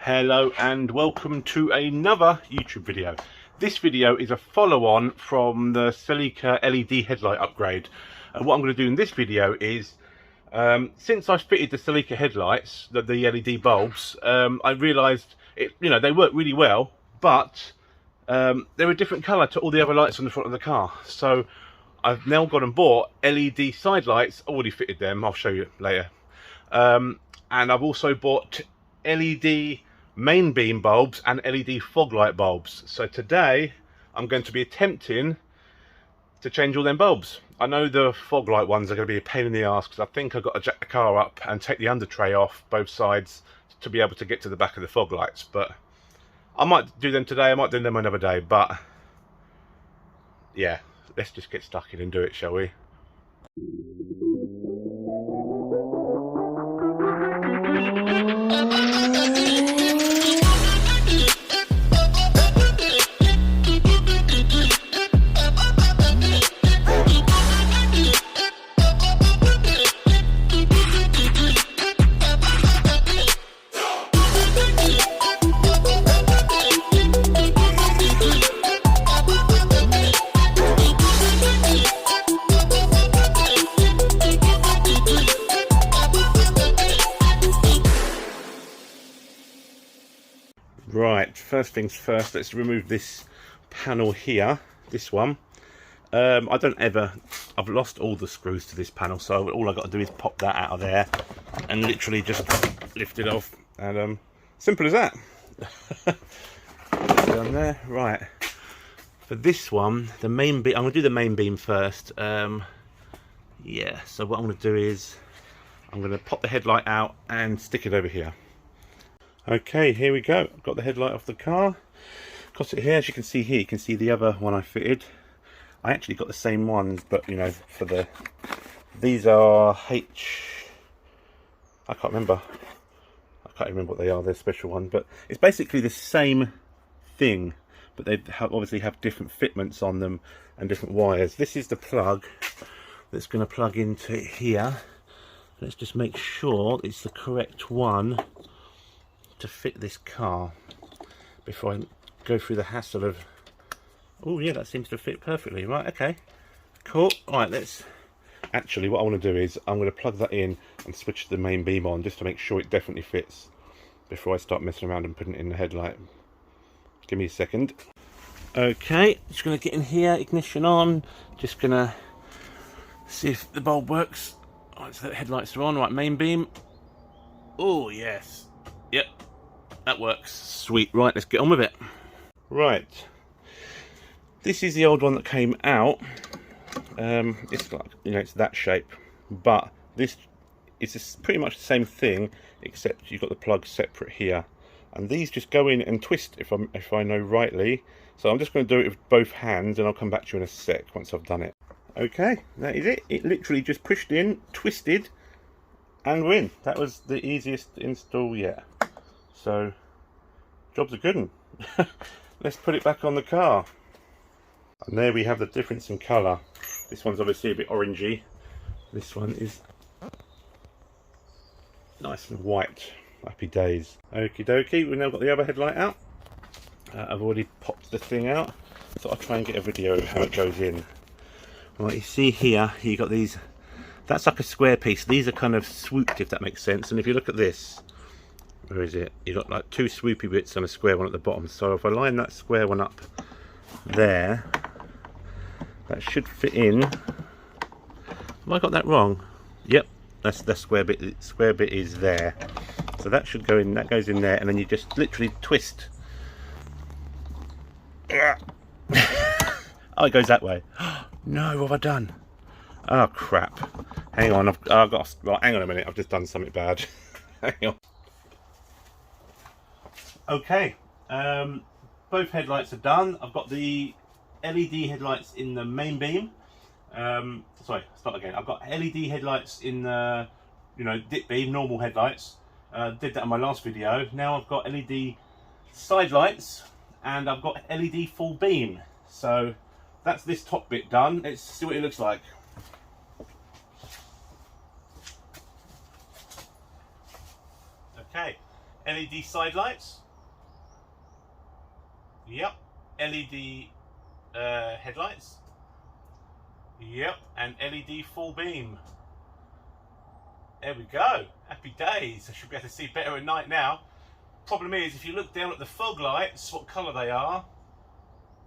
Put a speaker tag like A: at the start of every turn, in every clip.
A: Hello and welcome to another YouTube video. This video is a follow-on from the Celica LED headlight upgrade. And what I'm going to do in this video is, since I fitted the Celica headlights, the LED bulbs, I realised they work really well, but they're a different colour to all the other lights on the front of the car. So I've now gone and bought LED side lights, already fitted them, I'll show you later. And I've also bought LED main beam bulbs and LED fog light bulbs. So today I'm going to be attempting to change all them bulbs. I know the fog light ones are going to be a pain in the arse because I think I've got to jack the car up and take the under tray off both sides to be able to get to the back of the fog lights. But I might do them today, I might do them another day, but yeah, let's just get stuck in and do it, shall we? Right, first things first, let's remove this panel here, this one. I've lost all the screws to this panel, so all I've got to do is pop that out of there and literally just lift it off, and simple as that. Done there. Right, for this one, the main beam, I'm going to do the main beam first. Yeah, so what I'm going to do is I'm going to pop the headlight out and stick it over here. Okay, here we go. I've got the headlight off the car. Got it here, as you can see here. You can see the other one I fitted. I actually got the same ones, but for these are I can't remember what they are. They're special one, but it's basically the same thing, but they obviously have different fitments on them and different wires. This is the plug that's going to plug into here. Let's just make sure it's the correct one to fit this car before I go through the hassle of, oh yeah, that seems to fit perfectly. Right, okay, cool. All right, let's actually, what I want to do is I'm going to plug that in and switch the main beam on just to make sure it definitely fits before I start messing around and putting it in the headlight. Give me a second. Okay, just going to get in here, ignition on, just going to see if the bulb works. All right, so the headlights are on. Right, main beam. Oh yes, yep, that works. Sweet. Right, let's get on with it. Right, this is the old one that came out. It's like, it's that shape, but this is pretty much the same thing, except you've got the plug separate here, and these just go in and twist if I know rightly. So I'm just going to do it with both hands, and I'll come back to you in a sec once I've done it. Okay, that is it. It literally just pushed in, twisted, and we're in. That was the easiest install yet. So, job's a good one. Let's put it back on the car. And there we have the difference in colour. This one's obviously a bit orangey. This one is nice and white. Happy days. Okie dokie, we've now got the other headlight out. I've already popped the thing out. So I'll try and get a video of how it goes in. Right, you see here, you got these, that's like a square piece. These are kind of swooped, if that makes sense. And if you look at this, where is it? You've got like two swoopy bits and a square one at the bottom. So if I line that square one up there, that should fit in. Have I got that wrong? Yep, that's the square bit. The square bit is there. So that should go in, that goes in there, and then you just literally twist. Oh, it goes that way. No, what have I done? Oh crap. Hang on, I've got, right, hang on a minute, I've just done something bad. Hang on. Okay, both headlights are done. I've got the LED headlights in the main beam. Sorry, start again. I've got LED headlights in the, dip beam, normal headlights. Did that in my last video. Now I've got LED side lights and I've got LED full beam. So that's this top bit done. Let's see what it looks like. Okay, LED side lights. Yep. LED headlights. Yep. And LED full beam. There we go. Happy days. I should be able to see better at night now. Problem is, if you look down at the fog lights, what colour they are,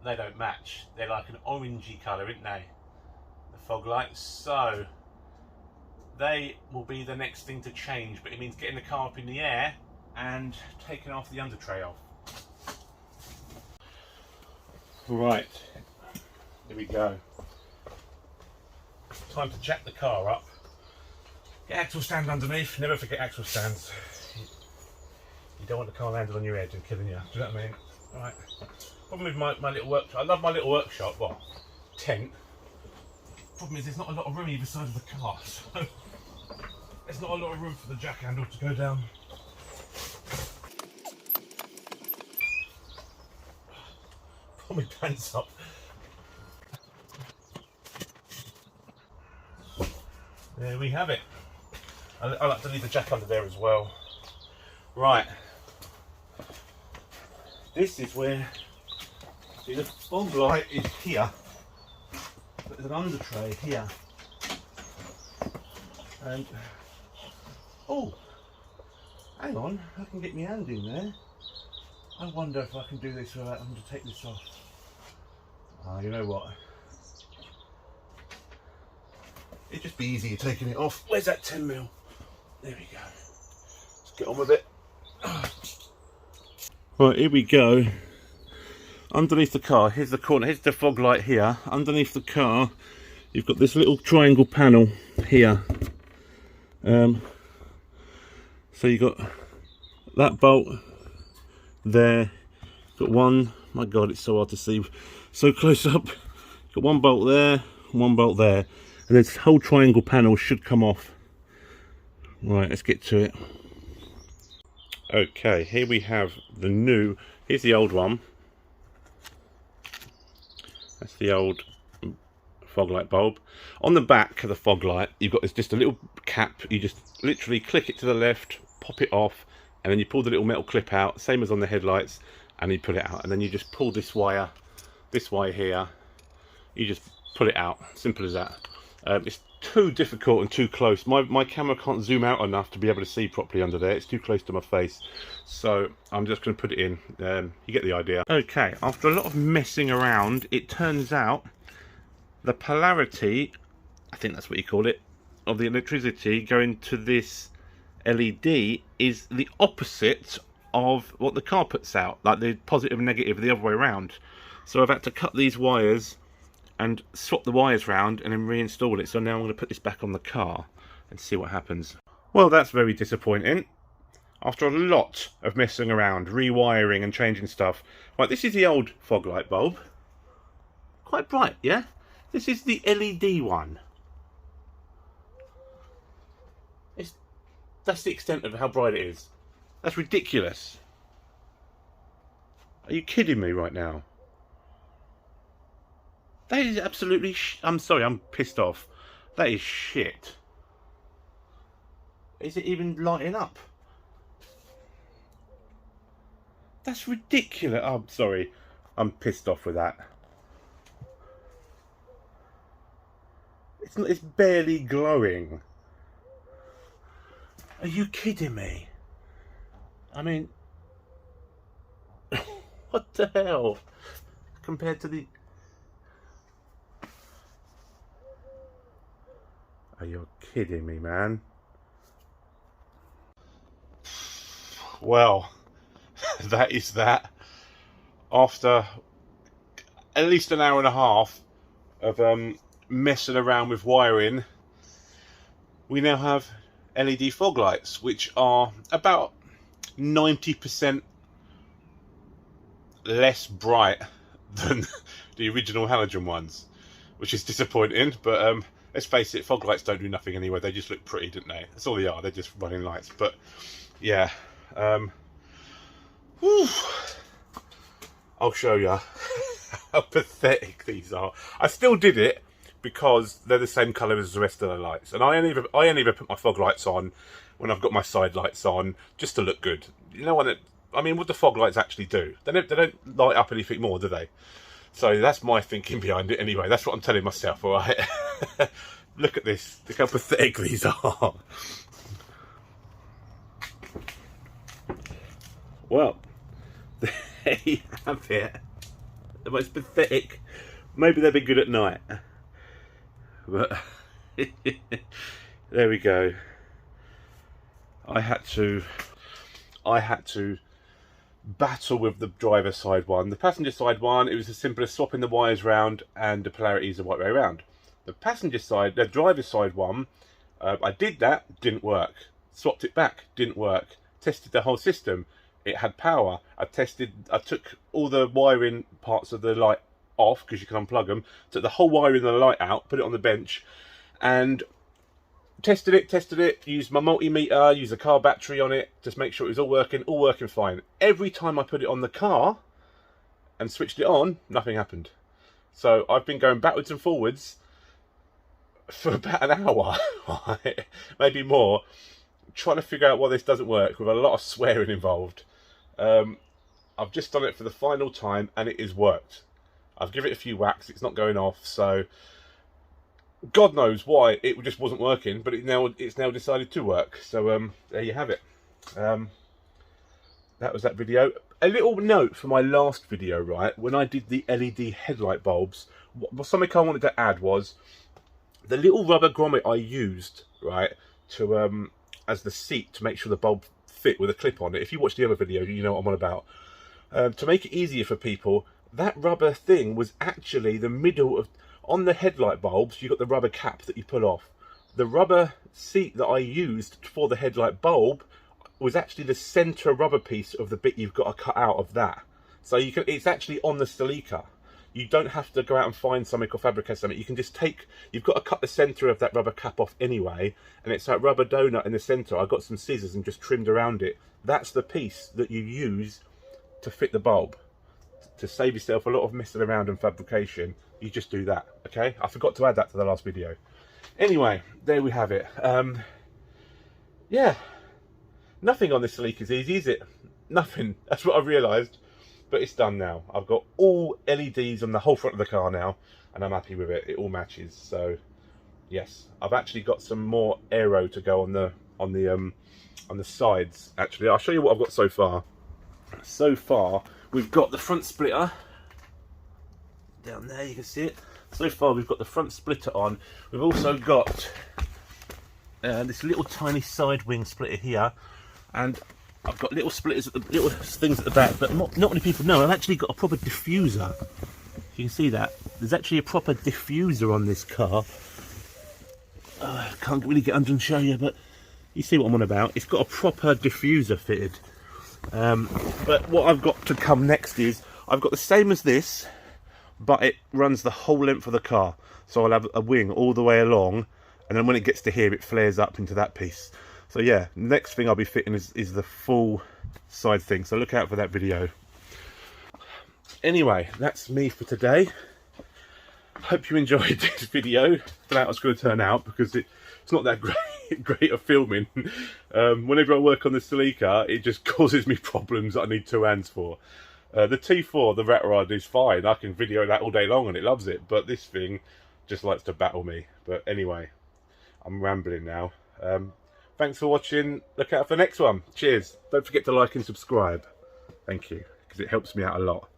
A: they don't match. They're like an orangey colour, aren't they? The fog lights. So they will be the next thing to change, but it means getting the car up in the air and taking off the under tray off. Right, here we go. Time to jack the car up. Get axle stand underneath. Never forget axle stands. You don't want the car landing on your head and killing you. Do you know what I mean? Right. Problem with my little workshop. I love my little workshop. Well, tent. Problem is, there's not a lot of room either side of the car, so there's not a lot of room for the jack handle to go down. Pull my pants up. There we have it. I like to leave the jack under there as well. Right. This is where, see, the fog light is here, but there's an under tray here. And, oh, hang on, I can get my hand in there. I wonder if I can do this without having to take this off. Ah, you know what? It'd just be easier taking it off. Where's that 10mm? There we go. Let's get on with it. Right, here we go. Underneath the car, here's the corner, here's the fog light here. Underneath the car, you've got this little triangle panel here. So you've got that bolt there. Got one, my God, it's so hard to see, so close up. Got one bolt there, one bolt there. And this whole triangle panel should come off. Right, let's get to it. Okay, here we have the new, here's the old one. That's the old fog light bulb. On the back of the fog light, you've got this, just a little cap. You just literally click it to the left, pop it off, and then you pull the little metal clip out, same as on the headlights, and you put it out. And then you just pull this wire here, you just pull it out, simple as that. It's too difficult and too close. My camera can't zoom out enough to be able to see properly under there. It's too close to my face. So I'm just going to put it in. You get the idea. Okay, after a lot of messing around, it turns out the polarity, I think that's what you call it, of the electricity going to this LED is the opposite of what the car puts out. Like the positive and negative the other way around. So I've had to cut these wires and swap the wires round and then reinstall it. So now I'm going to put this back on the car and see what happens. Well, that's very disappointing. After a lot of messing around, rewiring and changing stuff. Right, this is the old fog light bulb. Quite bright, yeah? This is the LED one. That's the extent of how bright it is. That's ridiculous. Are you kidding me right now? That is absolutely I'm sorry, I'm pissed off. That is shit. Is it even lighting up? That's ridiculous. Oh, I'm sorry. I'm pissed off with that. It's barely glowing. Are you kidding me? I mean, what the hell? Compared to the... Are you kidding me, man? Well, that is that. After at least an hour and a half of messing around with wiring, we now have LED fog lights, which are about 90% less bright than the original halogen ones, which is disappointing, but let's face it, fog lights don't do nothing anyway. They just look pretty, don't they? That's all they are. They're just running lights. But yeah, I'll show you how pathetic these are. I still did it because they're the same colour as the rest of the lights, and I only ever put my fog lights on when I've got my side lights on, just to look good. You know what? I mean, what do fog lights actually do? They don't light up anything more, do they? So that's my thinking behind it anyway. That's what I'm telling myself, all right? Look at this. Look how pathetic these are. Well, there you have it. The most pathetic. Maybe they'll be good at night. But there we go. I had to battle with the driver's side one. The passenger side one, it was as simple as swapping the wires round and the polarities the right way around. The driver's side one, I did that, didn't work. Swapped it back, didn't work. Tested the whole system, it had power. I took all the wiring parts of the light off, because you can unplug them, took the whole wiring of the light out, put it on the bench, and tested it, used my multimeter, used a car battery on it, just make sure it was all working fine. Every time I put it on the car and switched it on, nothing happened. So I've been going backwards and forwards for about an hour, right? Maybe more, trying to figure out why this doesn't work, with a lot of swearing involved. I've just done it for the final time and it has worked. I've given it a few whacks, it's not going off, so God knows why it just wasn't working, but it's now decided to work. So there you have it. That was that video. A little note for my last video, right? When I did the LED headlight bulbs, something I wanted to add was the little rubber grommet I used, right, to as the seat to make sure the bulb fit with a clip on it. If you watch the other video, you know what I'm on about. To make it easier for people, that rubber thing was actually the middle of... On the headlight bulbs, you've got the rubber cap that you pull off. The rubber seat that I used for the headlight bulb was actually the centre rubber piece of the bit you've got to cut out of that. So it's actually on the celica. You don't have to go out and find something or fabricate something. You can just you've got to cut the centre of that rubber cap off anyway, and it's that rubber donut in the centre. I got some scissors and just trimmed around it. That's the piece that you use to fit the bulb. To save yourself a lot of messing around and fabrication, you just do that, okay? I forgot to add that to the last video. Anyway, there we have it. Yeah, nothing on this celica is easy, is it? Nothing. That's what I've realised. But it's done now. I've got all LEDs on the whole front of the car now, and I'm happy with it. It all matches. So yes, I've actually got some more aero to go on the sides. Actually, I'll show you what I've got so far. So far, we've got the front splitter down there, you can see it. So far we've got the front splitter on. We've also got this little tiny side wing splitter here, and I've got little splitters, little things at the back, but not many people know I've actually got a proper diffuser. You can see that there's actually a proper diffuser on this car. I can't really get under and show you, but you see what I'm on about. It's got a proper diffuser fitted. But what I've got to come next is I've got the same as this, but it runs the whole length of the car. So I'll have a wing all the way along, and then when it gets to here, it flares up into that piece. So yeah, next thing I'll be fitting is the full side thing. So look out for that video. Anyway, that's me for today. Hope you enjoyed this video. How it's going to turn out, because it's not that great at filming. Whenever I work on the celica, it just causes me problems that I need two hands for. The T4, the rat rod, is fine. I can video that all day long and it loves it. But this thing just likes to battle me. But anyway, I'm rambling now. Thanks for watching. Look out for the next one. Cheers. Don't forget to like and subscribe. Thank you, because it helps me out a lot.